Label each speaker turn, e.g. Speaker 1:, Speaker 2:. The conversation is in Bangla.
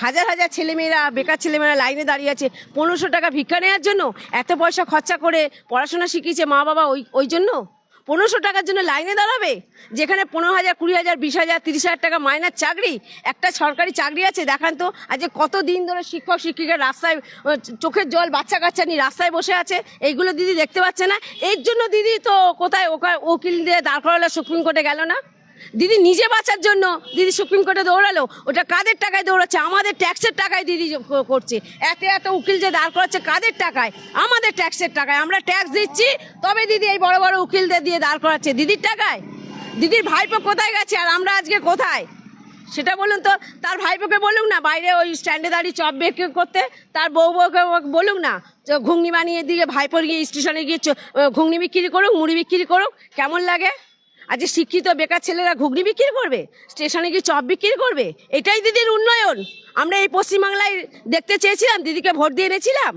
Speaker 1: হাজার হাজার ছেলেমেয়েরা, বেকার ছেলেমেয়েরা লাইনে দাঁড়িয়ে আছে 1500 টাকা ভিক্ষা নেওয়ার জন্য। এত পয়সা খরচা করে পড়াশোনা শিখিয়েছে মা বাবা, ওই জন্য 1500 টাকার জন্য লাইনে দাঁড়াবে? যেখানে 15,000, 20,000, 20,000, 30,000 টাকা মাইনার চাকরি, একটা সরকারি চাকরি আছে দেখান তো। আজ কত দিন ধরে শিক্ষক শিক্ষিকা রাস্তায় চোখের জল বাচ্চা কাচ্চা নিয়ে রাস্তায় বসে আছে, এইগুলো দিদি দেখতে পাচ্ছে না? এর জন্য দিদি তো কোথায় উকিল দিয়ে দাঁড় করালো, সুপ্রিম কোর্টে গেল না? দিদি নিজে বাঁচার জন্য দিদি সুপ্রিম কোর্টে দৌড়ালো। ওটা কাদের টাকায় দৌড়াচ্ছে? আমাদের ট্যাক্সের টাকায় দিদি করছে। এত উকিল যে দাঁড় করাচ্ছে কাদের টাকায়? আমাদের ট্যাক্সের টাকায়। আমরা ট্যাক্স দিচ্ছি, তবে দিদি এই বড় বড় উকিলদের দিয়ে দাঁড় করাচ্ছে দিদির টাকায়। দিদির ভাইপো কোথায় গেছে আর আমরা আজকে কোথায় সেটা বলুন তো। তার ভাইপোকে বলুক না বাইরে ওই স্ট্যান্ডে দাঁড়িয়ে চপ বিক্রি করতে, তার বউকে বলুক না ঘুগনি বানিয়ে দিয়ে ভাইপোর গিয়ে স্টেশনে গিয়ে ঘুগনি বিক্রি করুক, মুড়ি বিক্রি করুক। কেমন লাগে? আজ শিক্ষিত বেকার ছেলেরা ঘুগনি বিক্রি করবে, স্টেশনে গিয়ে চপ বিক্রি করবে? এটাই দিদির উন্নয়ন? আমরা এই পশ্চিমবাংলায় দেখতে চেয়েছিলাম, দিদিকে ভোট দিয়ে এনেছিলাম।